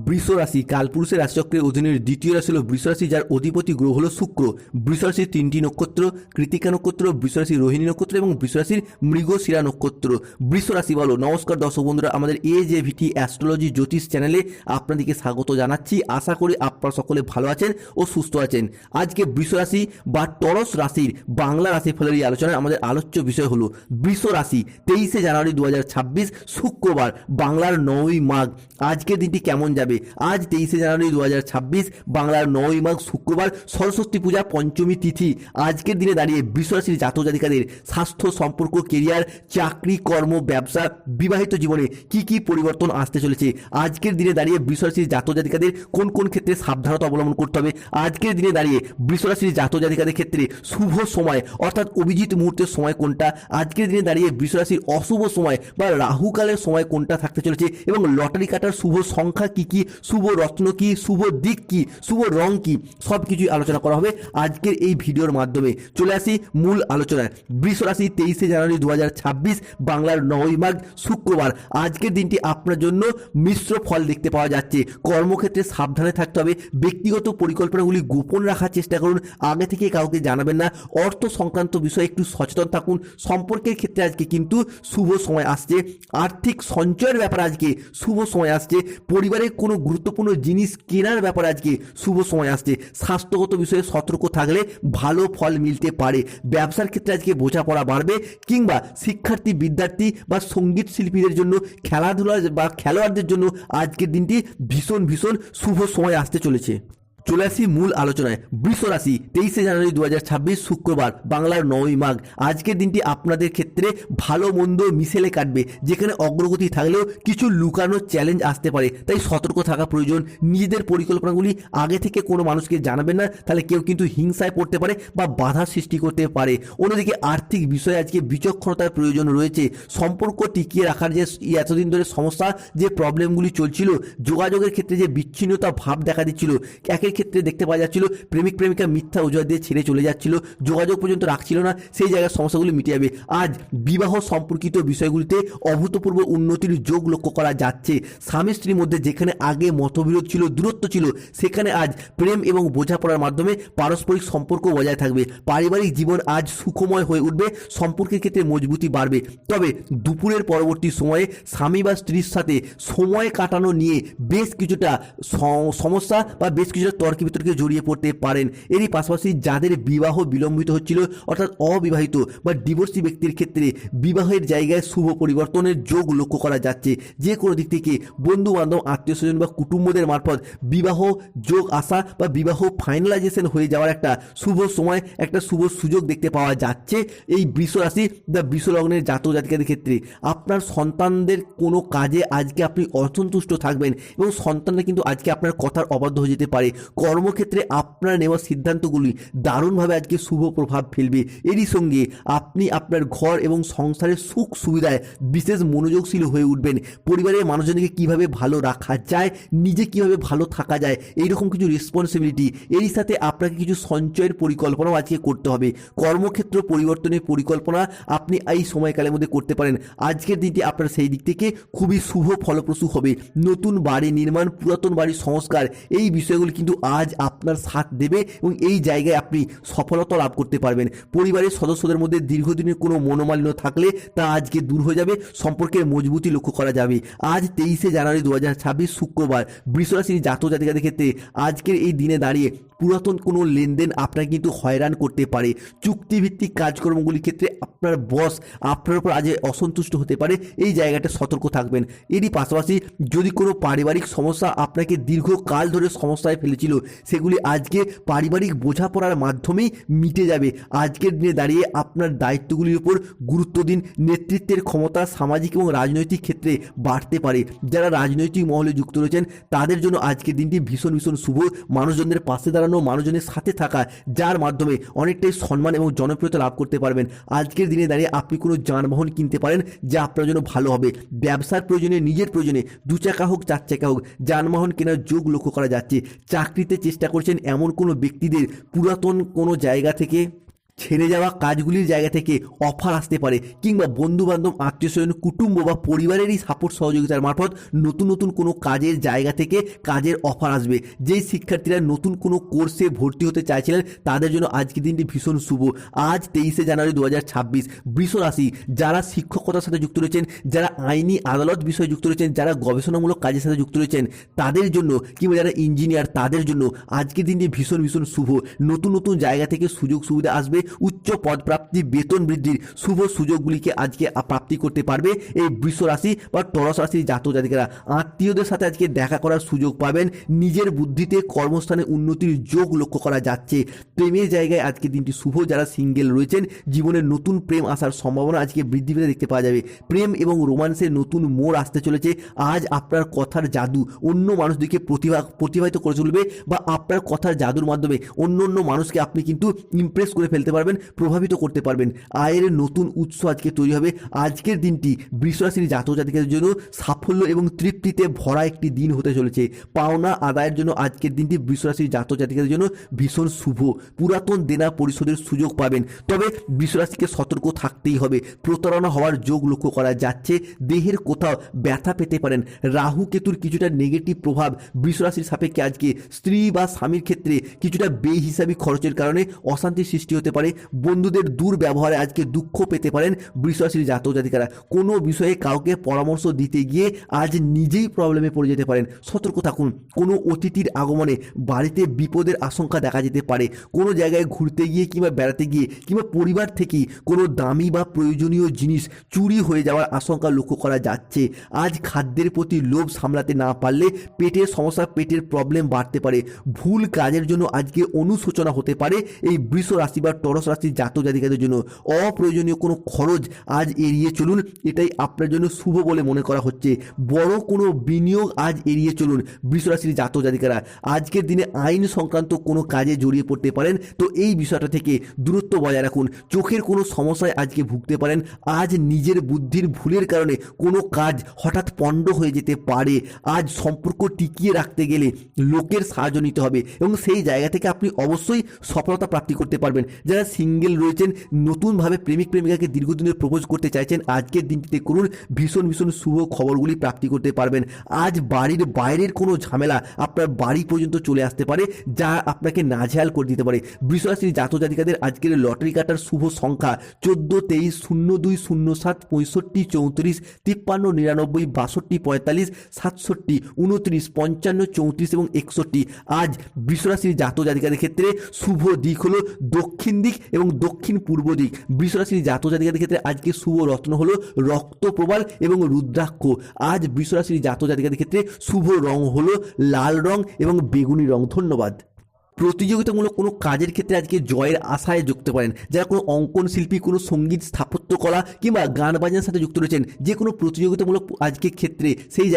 বৃষ রাশি কালপুরুষের রাশিচক্রের অধীনের দ্বিতীয় রাশি হল বৃষ রাশি, যার অধিপতি গ্রহ হল শুক্র। বৃষ রাশির তিনটি নক্ষত্র, কৃতিকা নক্ষত্র, বৃষ রাশির রোহিণী নক্ষত্র এবং বৃষ রাশির মৃগশিরা নক্ষত্র। বৃষ রাশি বলো। নমস্কার দর্শক বন্ধুরা, আমাদের AJVT অ্যাস্ট্রোলজি জ্যোতিষ চ্যানেলে আপনাদেরকে স্বাগত জানাচ্ছি। আশা করি আপনারা সকলে ভালো আছেন ও সুস্থ আছেন। আজকে বৃষ রাশি বা টরস রাশির বাংলা রাশিফলের এই আলোচনায় আমাদের আলোচ্য বিষয় হলো বৃষ রাশি 23শে জানুয়ারি 2026 শুক্রবার, বাংলার 9ই মাঘ। আজকের দিনটি কেমন যাবে? আজ 23শে জানুয়ারি 2026 বাংলার 9ই মাঘ শুক্রবার, সরস্বতী পূজা পঞ্চমী তিথি। আজকের দিনে দাঁড়িয়ে বৃষ রাশির জাতক জাতিকাদের স্বাস্থ্য, সম্পর্ক, কেরিয়ার, চাকরি, কর্ম, ব্যবসা, বিবাহিত জীবনে কি কি পরিবর্তন আসতে চলেছে? আজকের দিনে দাঁড়িয়ে বৃষ রাশির জাতক জাতিকাদের কোন কোন ক্ষেত্রে সাবধানতা অবলম্বন করতে হবে? আজকের দিনে দাঁড়িয়ে বৃষ রাশির জাতক জাতিকাদের ক্ষেত্রে শুভ সময় অর্থাৎ অভিজিৎ মুহূর্তের সময় কোনটা? আজকের দিনে দাঁড়িয়ে বৃষ রাশির অশুভ সময় বা রাহুকালের সময় কোনটা থাকতে চলেছে এবং লটারি কাটার শুভ সংখ্যা কি কি, শুভ রত্ন কি, শুভ দিক কি, শুভ রং কি, সব কিছুই আলোচনা করা হবে আজকের এই ভিডিওর মাধ্যমে। চলে আসি মূল আলোচনায়। বৃষ রাশি 23শে জানুয়ারি 2026 বাংলার 9ই মাঘ শুক্রবার। আজকের দিনটি আপনার জন্য মিশ্র ফল দেখতে পাওয়া যাচ্ছে। কর্মক্ষেত্রে সাবধানে থাকতে হবে। ব্যক্তিগত পরিকল্পনাগুলি গোপন রাখার চেষ্টা করুন, আগে থেকে কাউকে জানাবেন না। অর্থ সংক্রান্ত বিষয়ে একটু সচেতন থাকুন। সম্পর্কের ক্ষেত্রে আজকে কিন্তু শুভ সময় আসছে। আর্থিক সঞ্চয়ের ব্যাপারে আজকে শুভ সময় আসছে। পরিবারের কোনো গুরুত্বপূর্ণ জিনিস কেনার ব্যাপারে আজকে শুভ সময় আসছে। স্বাস্থ্যগত বিষয়ে সতর্ক থাকলে ভালো ফল মিলতে পারে। ব্যবসার ক্ষেত্রে আজকে বোঝাপড়া বাড়বে, কিংবা শিক্ষার্থী, বিদ্যার্থী বা সঙ্গীত শিল্পীদের জন্য, খেলাধুলা বা খেলোয়াড়দের জন্য আজকের দিনটি ভীষণ ভীষণ শুভ সময় আসতে চলেছে। চলে আসি মূল আলোচনায়। বৃষ রাশি 23শে জানুয়ারি 2026 শুক্রবার, বাংলার 9ই মাঘ। আজকের দিনটি আপনাদের ক্ষেত্রে ভালো মন্দ মিশেলে কাটবে, যেখানে অগ্রগতি থাকলেও কিছু লুকানো চ্যালেঞ্জ আসতে পারে, তাই সতর্ক থাকা প্রয়োজন। নিজেদের পরিকল্পনাগুলি আগে থেকে কোনো মানুষকে জানাবেন না, তাহলে কেউ কিন্তু হিংসায় পড়তে পারে বা বাধা সৃষ্টি করতে পারে। অন্যদিকে আর্থিক বিষয়ে আজকে বিচক্ষণতার প্রয়োজন রয়েছে। সম্পর্ক টিকিয়ে রাখার যে এতদিন ধরে সমস্যা, যে প্রবলেমগুলি চলছিল, যোগাযোগের ক্ষেত্রে যে বিচ্ছিন্নতা ভাব দেখা দিচ্ছিল, একের ক্ষেত্রে দেখতে পাওয়া যাচ্ছিল প্রেমিক প্রেমিকা মিথ্যা অজুহাত দিয়ে ছেড়ে চলে যাচ্ছিল, যোগাযোগ পর্যন্ত রাখছিল না, সেই জায়গার সমস্যাগুলি মিটে যাবে। আজ বিবাহ সম্পর্কিত বিষয়গুলিতে অভূতপূর্ব উন্নতির যোগ লক্ষ্য করা যাচ্ছে। স্বামী স্ত্রীর মধ্যে যেখানে আগে মতবিরোধ ছিল, দূরত্ব ছিল, সেখানে আজ প্রেম এবং বোঝাপড়ার মাধ্যমে পারস্পরিক সম্পর্ক বজায় থাকবে। পারিবারিক জীবন আজ সুখময় হয়ে উঠবে, সম্পর্কের ক্ষেত্রে মজবুতি বাড়বে। তবে দুপুরের পরবর্তী সময়ে স্বামী বা স্ত্রীর সাথে সময় কাটানো নিয়ে বেশ কিছুটা সমস্যা বা বেশ কিছুটা তর্ক বিতর্কে জড়িয়ে পড়তে পারেন। এরই পাশাপাশি যাদের বিবাহ বিলম্বিত হচ্ছিল, অর্থাৎ অবিবাহিত বা ডিভোর্সি ব্যক্তির ক্ষেত্রে বিবাহের জায়গায় শুভ পরিবর্তনের যোগ লক্ষ্য করা যাচ্ছে। যে কোনো দিক থেকে বন্ধু বান্ধব, আত্মীয় স্বজন বা কুটুম্বদের মারফত বিবাহ যোগ আসা বা বিবাহ ফাইনালাইজেশন হয়ে যাওয়ার একটা শুভ সময়, একটা শুভ সুযোগ দেখতে পাওয়া যাচ্ছে এই বৃষ রাশি বা বৃষ লগ্নের জাতক জাতিকাদের ক্ষেত্রে। আপনার সন্তানদের কোনো কাজে আজকে আপনি অসন্তুষ্ট থাকবেন এবং সন্তানরা কিন্তু আজকে আপনার কথার অবাধ্য হয়ে যেতে পারে। কর্মক্ষেত্রে আপনার নেওয়া সিদ্ধান্তগুলি দারুণভাবে আজকে শুভ প্রভাব ফেলবে। এরই সঙ্গে আপনি আপনার ঘর এবং সংসারের সুখ সুবিধায় বিশেষ মনোযোগশীল হয়ে উঠবেন। পরিবারের মানুষজনকে কিভাবে ভালো রাখা যায়, নিজে কিভাবে ভালো থাকা যায়, এইরকম কিছু রেসপন্সিবিলিটি, এরই সাথে আপনাকে কিছু সঞ্চয়ের পরিকল্পনাও আজকে করতে হবে। কর্মক্ষেত্র পরিবর্তনের পরিকল্পনা আপনি এই সময়কালের মধ্যে করতে পারেন। আজকের দিনটি আপনার সেই দিক থেকে খুবই শুভ ফলপ্রসূ হবে। নতুন বাড়ি নির্মাণ, পুরাতন বাড়ির সংস্কার, এই বিষয়গুলি কিন্তু আজ আপনার সাথ দেবে এবং এই জায়গায় আপনি সফলতা লাভ করতে পারবেন। পরিবারের সদস্যদের মধ্যে দীর্ঘদিনের কোনো মনোমালিন্য থাকলে তা আজকে দূর হয়ে যাবে, সম্পর্কের মজবুতি লক্ষ্য করা যাবে। আজ 23শে জানুয়ারি 2026 শুক্রবার, বৃষ রাশির জাতক জাতিকাদের ক্ষেত্রে আজকের এই দিনে দাঁড়িয়ে পুরাতন কোনো লেনদেন আপনাকে কিন্তু হয়রান করতে পারে। চুক্তিভিত্তিক কাজকর্মগুলির ক্ষেত্রে আপনার বস আপনার উপর আজ অসন্তুষ্ট হতে পারে, এই জায়গাটা সতর্ক থাকবেন। এরই পাশাপাশি যদি কোনো পারিবারিক সমস্যা আপনাকে দীর্ঘকাল ধরে সমস্যায় ফেলেছিল, সেগুলি আজকে পারিবারিক বোঝাপড়ার মাধ্যমেই মিটে যাবে। আজকের দিনে দাঁড়িয়ে আপনার দায়িত্বগুলির উপর গুরুত্ব দিন। নেতৃত্বের ক্ষমতা সামাজিক এবং রাজনৈতিক ক্ষেত্রে বাড়তে পারে। যারা রাজনৈতিক মহলে যুক্ত রয়েছেন তাদের জন্য আজকের দিনটি ভীষণ ভীষণ শুভ। মানুষজনদের পাশে দাঁড়ানো, মানুষজনের সাথে থাকা, যার মাধ্যমে অনেকটাই সম্মান এবং জনপ্রিয়তা লাভ করতে পারবেন। আজকের দিনে দাঁড়িয়ে আপনি কোনো যানবাহন কিনতে পারেন, যা আপনার জন্য ভালো হবে। ব্যবসার প্রয়োজনে, নিজের প্রয়োজনে 2 চাকা হোক 4 চাকা হোক যানবাহন কেনার যোগ লক্ষ্য করা যাচ্ছে। চাকরিতে চেষ্টা করছেন এমন কোনো ব্যক্তিদের পুরাতন কোনো জায়গা থেকে ছেড়ে যাওয়া কাজগুলির জায়গা থেকে অফার আসতে পারে, কিংবা বন্ধু বান্ধব, আত্মীয় স্বজন, কুটুম্ব বা পরিবারেরই সাপোর্ট সহযোগিতার মারফত নতুন নতুন কোনো কাজের জায়গা থেকে কাজের অফার আসবে। যেই শিক্ষার্থীরা নতুন কোনো কোর্সে ভর্তি হতে চাইছিলেন তাদের জন্য আজকের দিনটি ভীষণ শুভ। আজ 23শে জানুয়ারি 2026, বৃষ রাশি যারা শিক্ষকতার সাথে যুক্ত রয়েছেন, যারা আইনি আদালত বিষয়ে যুক্ত রয়েছেন, যারা গবেষণামূলক কাজের সাথে যুক্ত রয়েছেন তাদের জন্য, কিংবা যারা ইঞ্জিনিয়ার তাদের জন্য আজকের দিনটি ভীষণ ভীষণ শুভ। নতুন নতুন জায়গা থেকে সুযোগ সুবিধা আসবে, উচ্চ পদপ্রাপ্তি, বেতন বৃদ্ধির শুভ সুযোগগুলিকে আজকে প্রাপ্তি করতে পারবে এই বৃষ রাশি বা টরস রাশির জাতক জাতিকারা। আত্মীয়দের সাথে আজকে দেখা করার সুযোগ পাবেন, নিজের বুদ্ধিতে কর্মস্থানে উন্নতির যোগ লক্ষ্য করা যাচ্ছে। প্রেমের জায়গায় আজকে দিনটি শুভ। যারা সিঙ্গেল রয়েছেন জীবনের নতুন প্রেম আসার সম্ভাবনা আজকে বৃদ্ধি পেতে দেখতে পাওয়া যাবে। প্রেম এবং রোমান্সের নতুন মোড় আসতে চলেছে। আজ আপনার কথার জাদু অন্য মানুষদেরকে প্রতিভাবিত করে তুলবে, বা আপনার কথার জাদুর মাধ্যমে অন্য মানুষকে আপনি কিন্তু ইমপ্রেস করে ফেলতে পারবেন, প্রভাবিত করতে পারবেন। আয়ের নতুন উৎস আজকে তৈরি হবে। আজকের দিনটি বৃষ রাশির জাতক জাতিকাদের জন্য সাফল্য এবং তৃপ্তিতে ভরা একটি দিন হতে চলেছে। পাওনা আদায়ের জন্য আজকের দিনটি বৃষ রাশির জাতক জাতিকাদের জন্য ভীষণ শুভ। পুরাতন দেনা পরিশোধের সুযোগ পাবেন, তবে বৃষ রাশিকে সতর্ক থাকতেই হবে। প্রতারণা হওয়ার যোগ লক্ষ্য করা যাচ্ছে। দেহের কোথাও ব্যথা পেতে পারেন। রাহু কেতুর কিছুটা নেগেটিভ প্রভাব বৃষ রাশির সাপেক্ষে আজকে স্ত্রী বা স্বামীর ক্ষেত্রে কিছুটা বেহিসাবি খরচের কারণে অশান্তির সৃষ্টি হতে পারে। বন্ধুদের দুর্ব্যবহারে আজকে দুঃখ পেতে পারেন বৃষ রাশির জাতক জাতিকারা। কোনো বিষয়ে কাউকে পরামর্শ দিতে গিয়ে আজ নিজেই প্রবলেমে পড়ে যেতে পারেন, সতর্ক থাকুন। কোনো অতিথির আগমনে বাড়িতে বিপদের আশঙ্কা দেখা যেতে পারে। কোনো জায়গায় ঘুরতে গিয়ে কিংবা বেড়াতে গিয়ে কিংবা পরিবার থেকেই কোনো দামি বা প্রয়োজনীয় জিনিস চুরি হয়ে যাওয়ার আশঙ্কা লক্ষ্য করা যাচ্ছে। আজ খাদ্যের প্রতি লোভ সামলাতে না পারলে পেটের সমস্যা, পেটের প্রবলেম বাড়তে পারে। ভুল কাজের জন্য আজকে অনুশোচনা হতে পারে এই বৃষ রাশি বা টরস রাশির জাতক জাতিকাদের জন্য। অপ্রয়োজনীয় কোনো খরচ আজ এড়িয়ে চলুন, এটাই আপনার জন্য শুভ বলে মনে করা হচ্ছে। বড় কোনো বিনিয়োগ আজ এড়িয়ে চলুন বৃষ রাশির জাতক জাতিকারা। আজকের দিনে আইন সংক্রান্ত কোনো কাজে জড়িয়ে পড়তে পারেন, তো এই বিষয়টা থেকে দূরত্ব বজায় রাখুন। চোখের কোনো সমস্যায় আজকে ভুগতে পারেন। আজ নিজের বুদ্ধির ভুলের কারণে কোনো কাজ হঠাৎ পণ্ড হয়ে যেতে পারে। আজ সম্পর্ক টিকিয়ে রাখতে গেলে লোকের সাহায্য নিতে হবে, এবং সেই জায়গা থেকে আপনি অবশ্যই সফলতা প্রাপ্তি করতে পারবেন। যারা সিঙ্গেল রয়েছেন, নতুনভাবে প্রেমিক প্রেমিকাকে দীর্ঘদিনের প্রপোজ করতে চাইছেন, আজকের দিনটিতে করুন, ভীষণ ভীষণ শুভ খবরগুলি প্রাপ্তি করতে পারবেন। আজ বাড়ির বাইরের কোনো ঝামেলা আপনার বাড়ি পর্যন্ত চলে আসতে পারে, যা আপনাকে নাজেহাল করে দিতে পারে। বৃষ রাশির জাতক জাতিকাদের আজকের লটারি কাটার শুভ সংখ্যা 14, 23, 02, 07, 65, 34, 53, 99, 62, 45, 67, 29, 55, 34 এবং 61। আজ বৃষ রাশির জাতক জাতিকাদের ক্ষেত্রে শুভ দিক হলো দক্ষিণ দিক এবং দক্ষিণ পূর্ব দিক। বৃষ রাশির জাতক জাতিকাদের ক্ষেত্রে আজকে শুভ রত্ন হলো রক্তপ্রবাল এবং রুদ্রাক্ষ। আজ বৃষ রাশির জাতক জাতিকাদের ক্ষেত্রে শুভ রং হলো লাল রং এবং বেগুনি রং। ধন্যবাদ। প্রতিযোগিতামূলক কোনো কাজের ক্ষেত্রে আজকে জয়ের আশায় যুক্ত পারেন। যারা কোনো অঙ্কন শিল্পী, কোনো সঙ্গীত, স্থাপত্য কলা কিংবা গান বাজনার সাথে যুক্ত রয়েছেন, যে কোনো প্রতিযোগিতামূলক আজকের ক্ষেত্রে সেই